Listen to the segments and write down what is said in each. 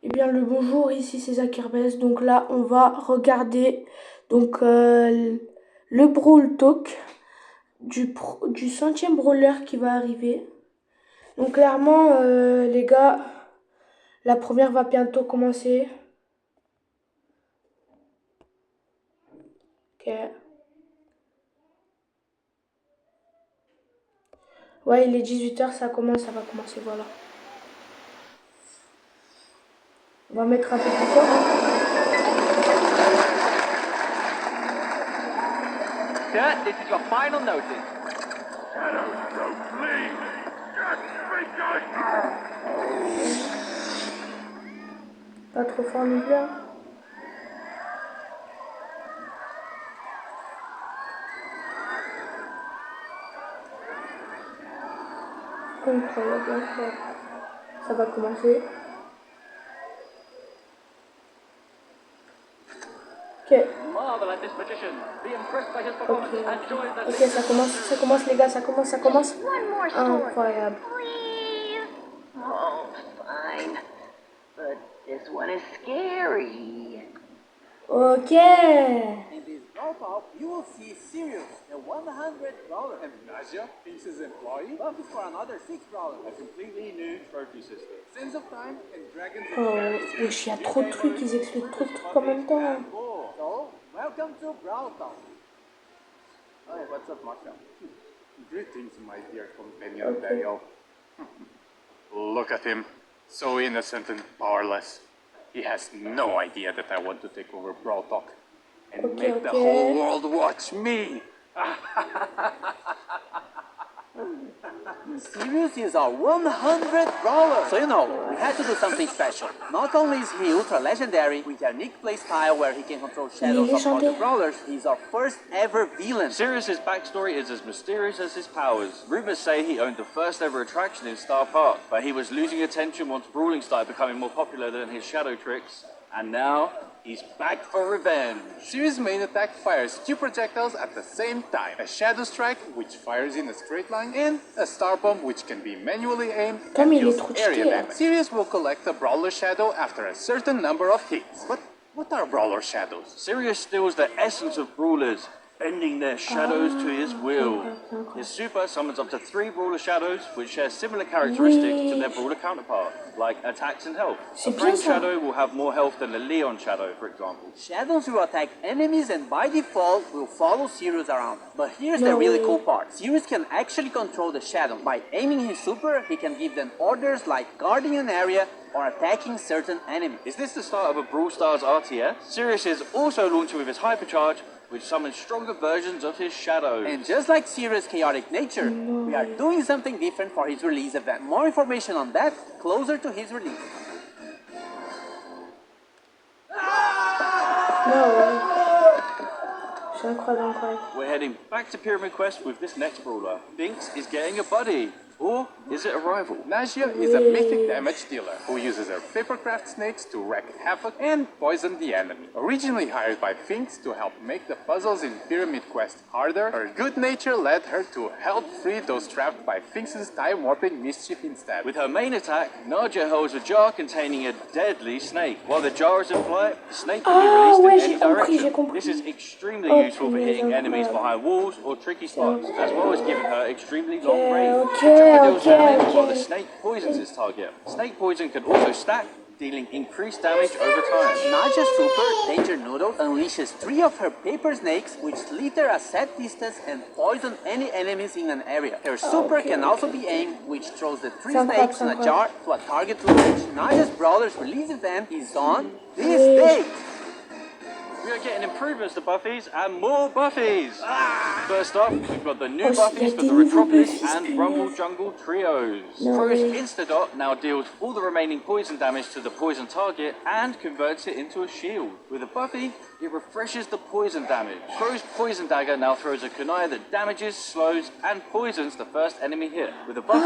Eh bien le bonjour, ici c'est Zakirbès. Donc là on va regarder donc le Brawl Talk du centième brawler qui va arriver. Donc clairement les gars, la première va bientôt commencer. Ok. Ouais, il est 18 h, ça va commencer, voilà. On va mettre un peu plus fort. Sir, this is your final notice. Pas trop fort non plus. Hein. Incroyable, incroyable. Ça va commencer. Ok. Ok, ça commence les gars, ça commence. Incroyable. Oh, fine. But this one is scary. Ok. In this brawl talk, you will see Sirius, a $100, and Nadia, Piece's employee, buffs for another $6. A completely new trophy system. Sense of time and dragons and fairies. Wesh, il y a trop de trucs, ils expliquent trop de trucs en même temps. So, welcome to Brawl Talk. Hey, what's up, Masha? Greetings, my dear companion, Daniel. Look at him, so innocent and powerless. He has no idea that I want to take over Brawl Talk and make the whole world watch me. Sirius is our 100 brawler. So you know, we had to do something special. Not only is he ultra legendary with a unique playstyle where he can control shadows of other brawlers, he's our first ever villain. Sirius's backstory is as mysterious as his powers. Rumors say he owned the first ever attraction in Star Park, but he was losing attention once brawling started becoming more popular than his shadow tricks. And now, he's back for revenge. Sirius' main attack fires 2 projectiles at the same time. A Shadow Strike, which fires in a straight line, and a Star Bomb, which can be manually aimed and deals area damage. Sirius will collect a Brawler Shadow after a certain number of hits. But what are Brawler Shadows? Sirius steals the essence of brawlers, bending their shadows to his will. His super summons up to 3 brawler shadows, which share similar characteristics to their brawler counterpart, like attacks and health. A Frank shadow will have more health than a Leon shadow, for example. Shadows will attack enemies and by default will follow Sirius around. But here's the really cool part. Sirius can actually control the shadow. By aiming his super, he can give them orders like guarding an area or attacking certain enemies. Is this the start of a Brawl Stars RTS? Sirius is also launching with his hypercharge, which summons stronger versions of his shadows. And just like Sirius' chaotic nature, we are doing something different for his release event. More information on that closer to his release. We're heading back to Pyramid Quest with this next brawler. Binks is getting a buddy. Or is it a rival? Nadia is a mythic damage dealer who uses her papercraft snakes to wreak havoc and poison the enemy. Originally hired by Finks to help make the puzzles in Pyramid Quest harder, her good nature led her to help free those trapped by Finks' time-warping mischief instead. With her main attack, Nadia holds a jar containing a deadly snake. While the jar is in flight, the snake can be released in any direction. This is extremely useful for hitting enemies behind walls or tricky spots, as well as giving her extremely long range. Deals damage while the snake poisons its target. Snake poison can also stack, dealing increased damage over time. Nadia's super, Danger Noodle, unleashes 3 of her paper snakes, which slither a set distance and poison any enemies in an area. Her super can also be aimed, which throws the 3 snakes in a jar to a target range. Nadia's Brawler's release event is on this date. We are getting improvements to buffies and more buffies! First up, we've got the new buffies for the Retropolis and Rumble Jungle trios. Crow's Instadot now deals all the remaining poison damage to the poison target and converts it into a shield. With a buffy, it refreshes the poison damage. Crow's Poison Dagger now throws a kunai that damages, slows, and poisons the first enemy hit. With a buffy,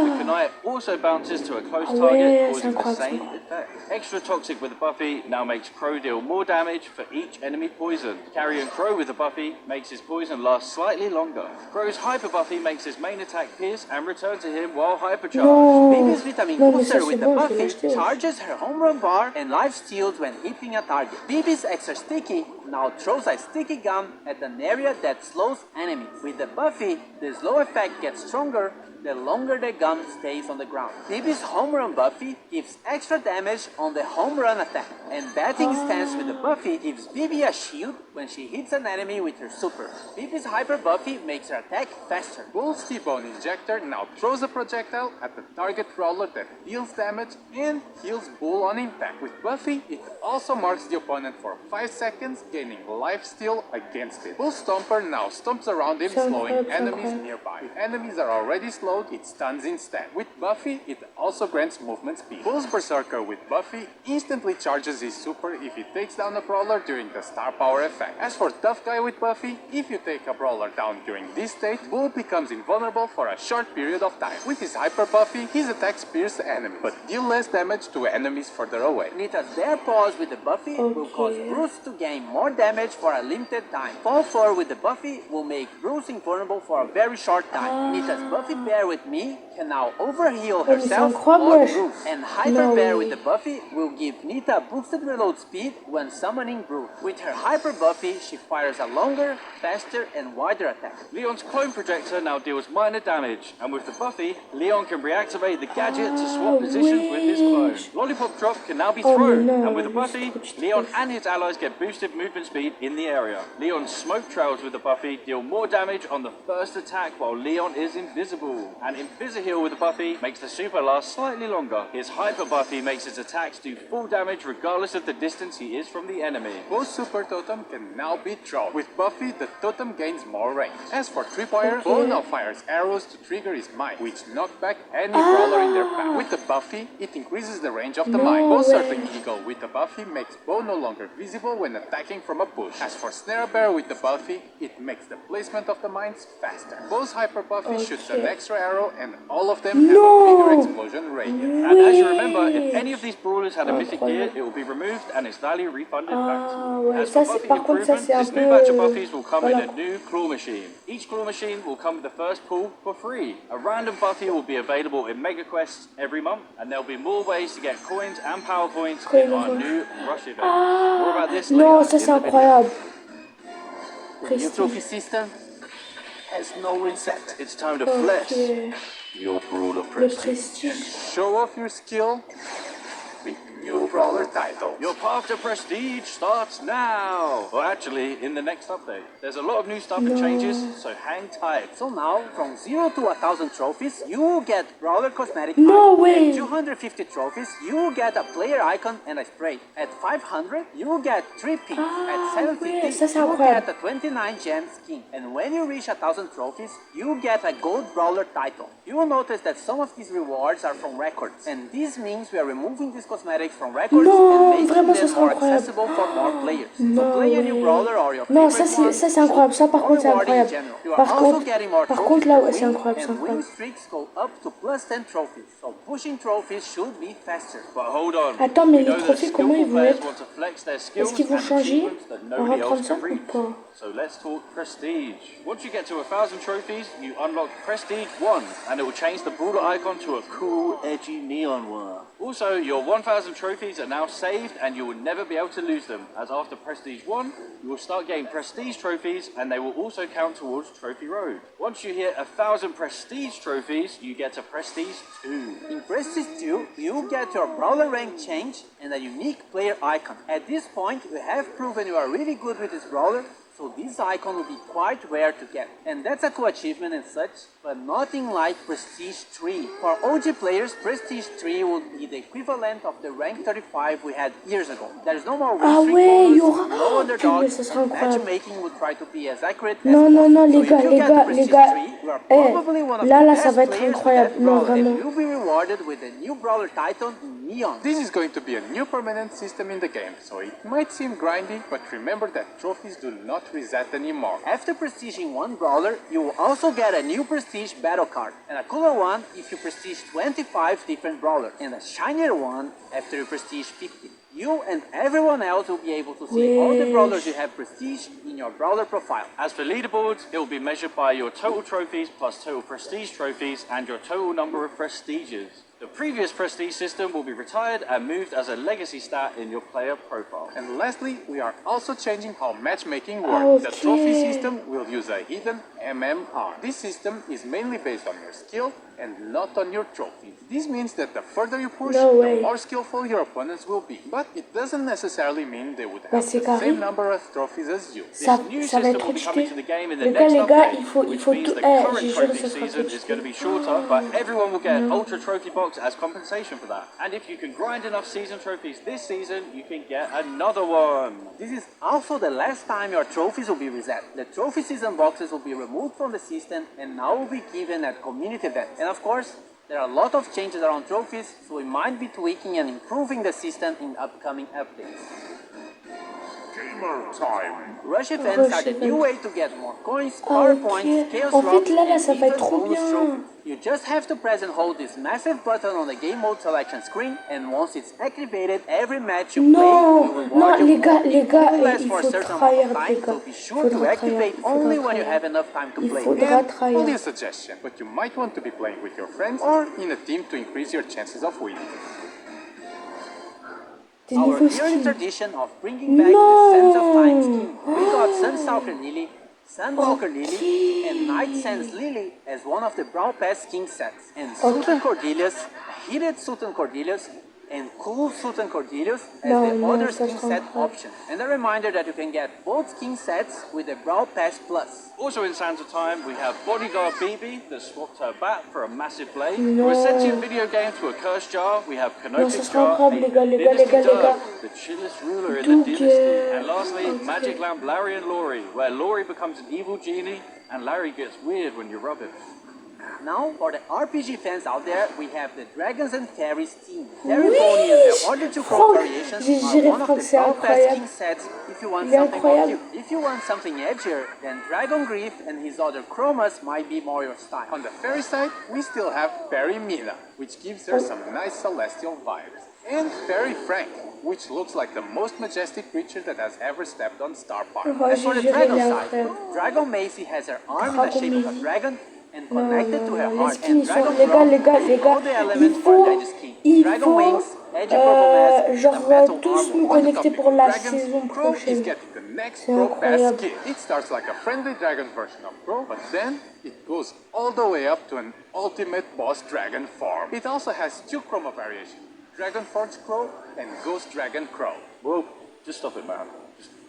the kunai also bounces to a close target, causing the same effect. Extra Toxic with a buffy now makes Crow deal more damage for each enemy poisoned. Carrion Crow with the Buffy makes his poison last slightly longer. Crow's Hyper Buffy makes his main attack pierce and return to him while hypercharged. Non, Baby's Vitamin non mais ça Booster c'est with the bon, je vais Buffy l'acheter. charges her home run bar and life steals when hitting a target. Baby's Extra Sticky now throws a sticky gum at an area that slows enemies. With the Buffy, the slow effect gets stronger the longer the gum stays on the ground. Baby's Home Run Buffy gives extra damage on the home run attack. And Batting Stance with the Buffy gives Bibi a shield when she hits an enemy with her super. Bibi's Hyper Buffy makes her attack faster. Bull's T-Bone Injector now throws a projectile at the target brawler that deals damage and heals Bull on impact. With Buffy, it also marks the opponent for 5 seconds, gaining lifesteal against it. Bull Stomper now stomps around him, slowing enemies nearby. If enemies are already slowed, it stuns instead. With Buffy, it also grants movement speed. Bull's Berserker with Buffy instantly charges his super if he takes down a brawler during the star power effect. As for Tough Guy with Buffy, if you take a brawler down during this state, Bull becomes invulnerable for a short period of time. With his Hyper Buffy, his attacks pierce the enemy, but deal less damage to enemies further away. Nita's Bear Paws with the Buffy will cause Bruce to gain more damage for a limited time. Fall Fur with the Buffy will make Bruce invulnerable for a very short time. Nita's Buffy Bear with me can now overheal herself or Bruce. And Hyper Bear with the Buffy will give Nita boosted reload speed when summoning Bruce. With her Hyper Buffy, she fires a longer, faster, and wider attack. Leon's clone projector now deals minor damage, and with the Buffy, Leon can reactivate the gadget to swap positions with his clone. Lollipop Drop can now be thrown, and with the Buffy, Leon and his allies get boosted movement speed in the area. Leon's Smoke Trails with the Buffy deal more damage on the first attack while Leon is invisible. And Invisiheal with the Buffy makes the super last slightly longer. His Hyper Buffy makes his attacks do full damage regardless of the distance he is from the enemy. Both Super Totem can now be thrown. With Buffy, the totem gains more range. As for Tripwire, Bo now fires arrows to trigger his mine, which knock back any brawler in their path. With the Buffy, it increases the range of the mine. Bo Serpent Eagle with the Buffy makes Bo no longer visible when attacking from a bush. As for Snare Bear with the Buffy, it makes the placement of the mines faster. Bo's Hyper Buffy shoots an extra arrow, and all of them have a bigger explosion radius. And as you remember, if any of these brawlers had a mythic gear, it will be removed and its value refunded back to you. Ouais, As for ça, Buffy par contre, ça improvements, c'est un this peu. new batch of Buffys will come in Voilà. a new claw machine. Each claw machine will come with the first pull for free. A random Buffy will be available in Mega Quests every month, and there'll be more ways to get coins and power points in our new Rush event. More about this Non, later ça c'est in the video. incroyable. The new trophy system has no reset. It's time to flex Ok. your brawler Le prestige. prestige. Show off your skill with new brawler title. Your path to prestige starts now! Or actually, in the next update. There's a lot of new stuff and changes, so hang tight. So now, from 0 to 1,000 trophies, you will get Brawler Cosmetic. No way. At 250 trophies, you will get a player icon and a spray. At 500, you will get 3 pins. At 750, ouais, ça, c'est you will incroyable. get a 29 gem skin. And when you reach 1,000 trophies, you will get a gold Brawler title. You will notice that some of these rewards are from records. And this means we are removing these cosmetics from records Non, and making vraiment, ça them sera more incroyable. accessible for more players. So Non, play a new ouais. Brawler or your Non, favorite one. ça c'est incroyable. Ça par contre c'est incroyable. Par contre là ouais, c'est incroyable, c'est And win incroyable. streaks go up to plus 10 trophies, so pushing trophies should be faster. But hold on. Attends, mais We les know that trophées, comment skillful ils vont players être? want to flex their skills Est-ce qu'ils vont and changer achievements that en nobody rentrant else ça can ou reach. pas? So let's talk prestige. Once you get to 1,000 trophies, you unlock Prestige 1, and it will change the brawler icon to a cool, edgy neon one. Also, your 1,000 trophies are now saved, and you will never be able to lose them, as after Prestige 1, you will start getting Prestige trophies, and they will also count towards Trophy Road. Once you hit 1,000 Prestige trophies, you get to Prestige 2. In Prestige 2, you get your Brawler rank change and a unique player icon. At this point, you have proven you are really good with this Brawler, so this icon will be quite rare to get. And that's a cool achievement and such, but nothing like Prestige 3. For OG players, Prestige 3 will be the equivalent of the rank 35 we had years ago. There's no more Ah win streak ouais, il y bonus, aura. no underdog, Putain, ça sera incroyable. matchmaking will try to be as accurate Non, as non, non, possible. les So gars, if you les get gars, Prestige les gars. 3, you are Eh, probably one of là, the là, best ça va être players with incroyable. that Non, Brawler, and vraiment. you'll be rewarded with a new Brawler title in neon. This is going to be a new permanent system in the game, so it might seem grindy, but remember that trophies do not reset anymore. After prestiging one brawler, you will also get a new prestige battle card, and a cooler one if you prestige 25 different brawlers, and a shinier one after you prestige 50. You and everyone else will be able to see all the brawlers you have prestige in your brawler profile. As for leaderboards, it will be measured by your total trophies plus total prestige trophies and your total number of prestiges. The previous prestige system will be retired and moved as a legacy stat in your player profile. And lastly, we are also changing how matchmaking works. The trophy system will use a hidden MMR. This system is mainly based on your skill and not on your trophies. This means that the further you push, the more skillful your opponents will be. But it doesn't necessarily mean they would have the same number of trophies as you. This new system will be coming to the game in the next update, which means the current trophy season is going to be shorter, but everyone will get an ultra trophy box as compensation for that. And if you can grind enough season trophies this season, you can get another one. This is also the last time your trophies will be reset. The trophy season boxes will be removed from the system and now will be given at community events. And of course, there are a lot of changes around trophies, so we might be tweaking and improving the system in upcoming updates. Gamer time! Rush events are the new way to get more coins, power points, chaos rocks, and even bonus trophies. You just have to press and hold this massive button on the game mode selection screen, and once it's activated, every match you play will reward you. It will last for a certain amount of time, so be sure to activate only when you have enough time to play. And only a suggestion, but you might want to be playing with your friends or in a team to increase your chances of winning. Our yearly tradition of bringing back the Sands of Time skin. We got Sunstalker Lily, Sandwalker Lily, and Night Sands Lily as one of the Brawl Pass skin sets. And Sultan Cordelius, Heated Sultan Cordelius, and Cool Sultan Cordelius as the other skin set option. And a reminder that you can get both skin sets with the Brawl Pass Plus. Also in Sands of Time, we have Bodyguard BB that swapped her bat for a massive blade. From a sentient video game to a cursed jar, we have Canopic Jar, the chillest ruler in the dynasty. And lastly, Magic Lamp Larry and Laurie, where Laurie becomes an evil genie and Larry gets weird when you rub it. Now, for the RPG fans out there, we have the Dragons and Fairies team. Fairy Pony and the other two Crow variations are one of the Brawl Pass skin sets if you want something more cute. If you want something edgier, then Dragon Grief and his other Chromas might be more your style. On the fairy side, we still have Fairy Mina, which gives her some nice celestial vibes. And Fairy Frank, which looks like the most majestic creature that has ever stepped on Star Park. As for the Dragon side, Dragon Macy has her arm in the shape of a dragon and connected to her heart, and Dragon Claw all the elements for Legis King. Dragon Wings, Edgy Purple Mask, genre tous nous connecter pour la saison Crow is prochaine. getting the next Pro Pass skin. It starts like a friendly dragon version of Crow, but then it goes all the way up to an ultimate boss dragon form. It also has two chroma variations, Dragon Forge Crow and Ghost Dragon Crow. Whoa, just stop it, man.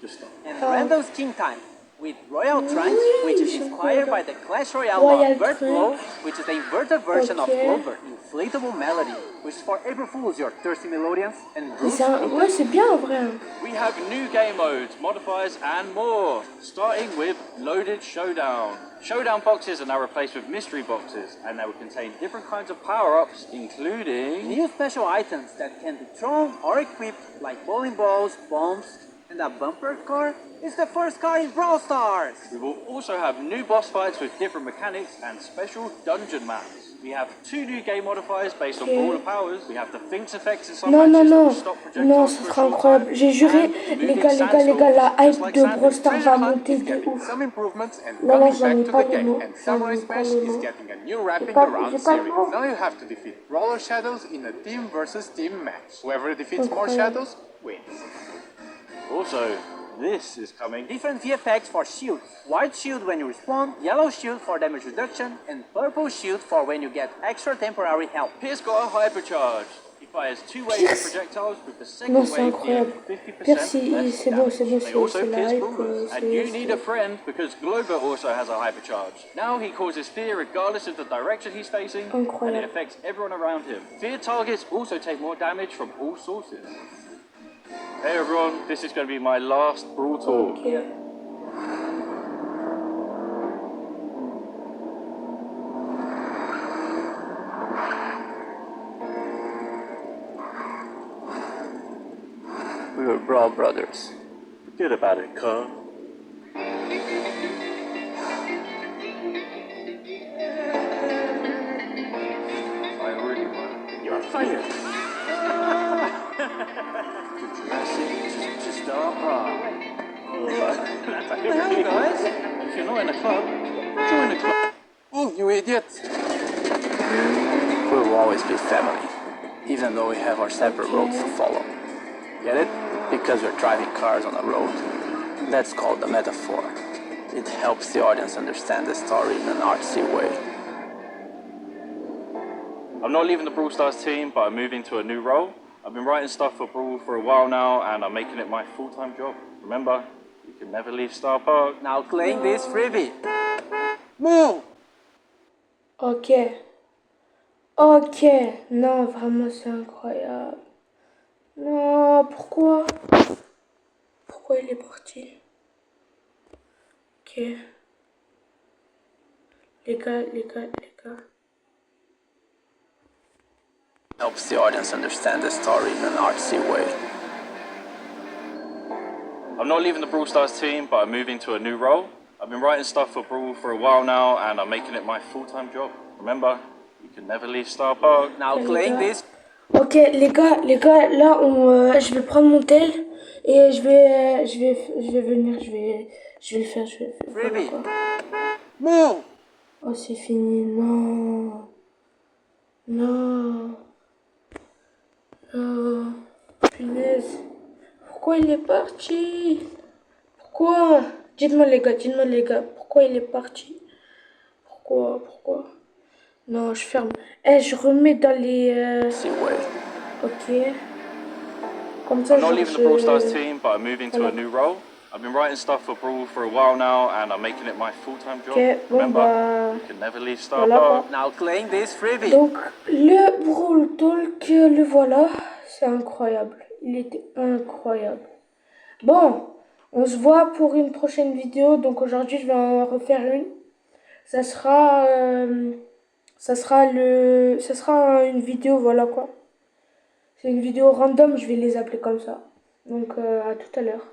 Just stop. And random skin time with Royal Trunks, which is inspired by the Clash Royale mod Vert Glow, which is the inverted version of Clover, Inflatable Melody, which is for April Fools, your thirsty melodians, and Bruce. Ouais, c'est bien en vrai. We have new game modes, modifiers, and more, starting with Loaded Showdown. Showdown boxes are now replaced with mystery boxes, and they will contain different kinds of power-ups, including new special items that can be thrown or equipped, like bowling balls, bombs, and a bumper car is the first car in Brawl Stars. We will also have new boss fights with different mechanics and special dungeon maps. We have two new game modifiers based on Brawler powers. We have the Finks effects in some matches that will stop projectiles Non, ce sera incroyable. J'ai juré, les gars, la hype de Brawl Stars va monter de ouf. Some improvements and Non, coming j'en ai back to pas the le game, nom. and Samurai Smash is getting a new wrapping around series. Now you have to defeat Brawler Shadows in a team versus team match. Whoever defeats more shadows wins. Also, this is coming. Different VFX for shields. White shield when you respawn, yellow shield for damage reduction, and purple shield for when you get extra temporary health. Pierce got a hypercharge. He fires two waves of projectiles with the second wave dealing 50% less damage. They also pierce brawlers. And you need a friend because Glover also has a hypercharge. Now he causes fear regardless of the direction he's facing, and it affects everyone around him. Fear targets also take more damage from all sources. Hey everyone, this is going to be my last Brawl Talk. favorite Brawl brothers? Forget about it, cuz. You're fired. Just stop. That's a hit, guys. If you're not in a club, join a club. Oh, you idiot! We will always be family, even though we have our separate roads to follow. Get it? Because we're driving cars on a road. That's called a metaphor. It helps the audience understand the story in an artsy way. I'm not leaving the Brawl Stars team, but I'm moving to a new role. I've been writing stuff for Brawl for a while now, and I'm making it my full-time job. Remember, you can never leave Star Park. Now claim this freebie. Move! Ok. Ok. Non, vraiment, c'est incroyable. Non, pourquoi? Pourquoi il est parti? Ok. Les gars. Helps the audience understand the story in an artsy way. I'm not leaving the Brawl Stars team, but I'm moving to a new role. I've been writing stuff for Brawl for a while now, and I'm making it my full-time job. Remember, you can never leave Star Park. Now claim this. Ok, les gars, là, je vais prendre mon tel et je vais venir, je vais le faire, voilà, Freebie. quoi. Move! Oh, c'est fini, non. Punaise. Pourquoi il est parti? Pourquoi? Dites-moi les gars, pourquoi il est parti? Pourquoi? Non, je ferme. Je remets dans les... Ok. Comme ça, I'm not genre, leaving the Brawl Stars team, but I'm moving to a new role. I've been writing stuff for Brawl for a while now, and I'm making it my full-time job. Ok, bon Remember, bah... you can never leave Star Voilà, Park. Now claim this freebie. donc, le Brawl Talk, le voilà. C'est incroyable. Il était incroyable. Bon, on se voit pour une prochaine vidéo. Donc aujourd'hui, je vais en refaire une. Ça sera une vidéo, voilà quoi. C'est une vidéo random, je vais les appeler comme ça. Donc à tout à l'heure.